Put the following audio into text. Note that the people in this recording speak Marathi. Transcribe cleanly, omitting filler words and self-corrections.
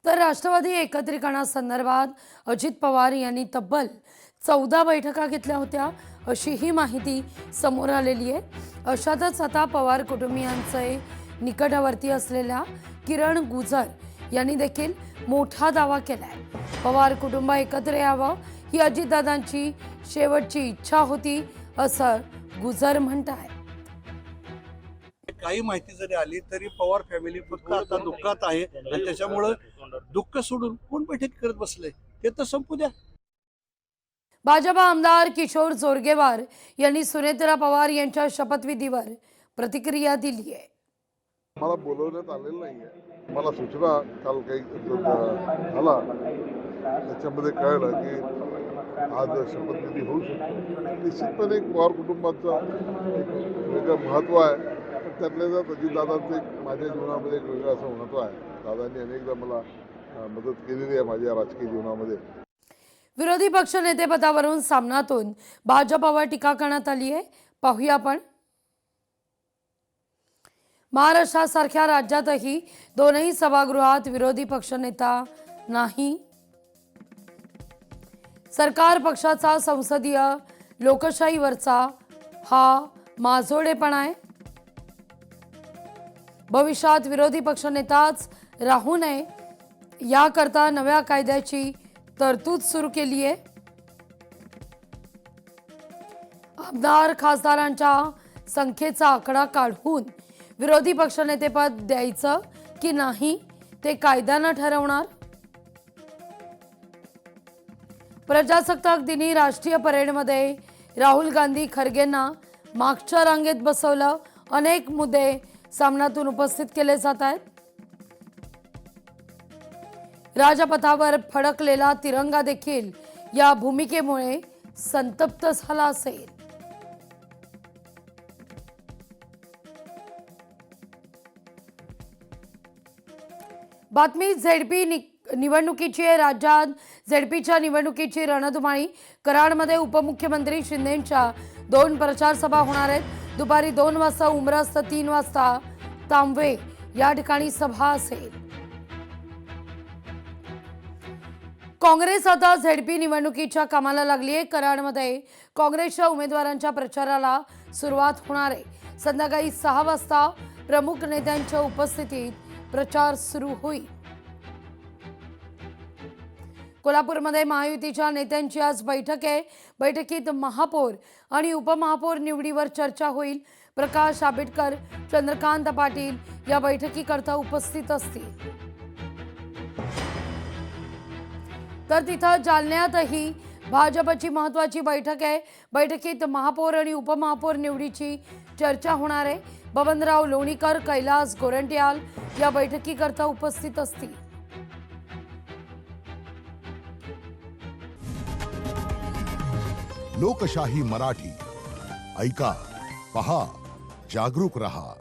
तर राष्ट्रवादी एकत्रीकरणासंदर्भात अजित पवार यांनी तब्बल 14 बैठका घेतल्या होत्या अशी ही माहिती समोर आलेली आहे। अशातच आता पवार कुटुंबियांचे निकटवर्ती असलेल्या किरण गुजर यांनी देखील मोठा दावा केलाय। पवार कुटुंब एकत्र यावं ही अजितदादांची शेवटची इच्छा होती असं गुजर म्हणतात। काही माहिती जरी आली तरी पवार फॅमिली फक्त आता दुःखात आहे आणि त्याच्यामुळे दुःख सोडून कोण बैठक करत बसले ते तर संपू द्या। भाजपा आमदार किशोर जोरगेवार यांनी सुनेत्रा पवार यांच्या शपथविधीवर प्रतिक्रिया दिली आहे। मला बोलवण्यात आलेलं नाहीये। मला सूचना काल काही झाला त्याच्यामध्ये कळलं की आज शपथविधी होऊ शकतो। निश्चितपणे पवार कुटुंबाचं एक वेगळं महत्त्व आहे। त्यातल्या त्यात अजितदादांचं माझ्या जीवनामध्ये एक वेगळं असं महत्त्व आहे। दादांनी अनेकदा मला मदत केलेली आहे माझ्या राजकीय जीवनामध्ये। विरोधी पक्ष नेतेपदावरून सामनातून भाजपवर टीका करण्यात आली आहे। पाहूया आपण। महाराष्ट्रासारख्या राज्यातही दोनही सभागृहात विरोधी पक्षनेता नाही। सरकार पक्षाचा संसदीय लोकशाहीवरचा हा माजोडेपणा आहे। भविष्यात विरोधी पक्षनेताच राहू नये याकरता नव्या कायद्याची तरतूद सुरू केली आहे। आमदार खासदारांच्या संख्येचा आकडा काढून विरोधी पक्षनेतेपद द्यायचं की नाही ते कायद्यानं ठरवणार। प्रजासत्ताक दिनी राष्ट्रीय परेडमध्ये राहुल गांधी खरगेंना मागच्या रांगेत बसवलं। अनेक मुद्दे सामनातून उपस्थित केले जात आहेत। राजपथावर फडकलेला तिरंगा देखील या भूमिकेमुळे संतप्त झाला असेल। बातमी झेडपी निवडणुकीची आहे। राज्यात झेडपीच्या निवडणुकीची रणधुमाळी। कराडमध्ये उपमुख्यमंत्री शिंदेंच्या 2 प्रचार सभा होणार आहेत। दुपारी 2 वाजता उमरस तर 3 वाजता तांबवे या ठिकाणी सभा असेल। काँग्रेस आता झेडपी निवडणुकीच्या कामाला लागली आहे। कराडमध्ये काँग्रेसच्या उमेदवारांच्या प्रचाराला सुरुवात होणार आहे। संध्याकाळी 6 वाजता प्रमुख नेत्यांच्या उपस्थितीत प्रचार सुरू होईल। कोल्हापूरमध्ये महायुतीच्या नेत्यांची आज बैठक आहे। बैठकीत महापौर आणि उपमहापौर निवडीवर चर्चा होईल। प्रकाश आंबेडकर, चंद्रकांत पाटील या बैठकीकरता उपस्थित असतील। तर तिथं जालन्यातही भाजपची महत्त्वाची बैठक आहे। बैठकीत महापौर आणि उपमहापौर निवडीची चर्चा होणार आहे। बबनराव लोणीकर, कैलास गोरंट्याल या बैठकीकरता उपस्थित असतील। लोकशाही मराठी ऐका, पहा, जागरूक रहा।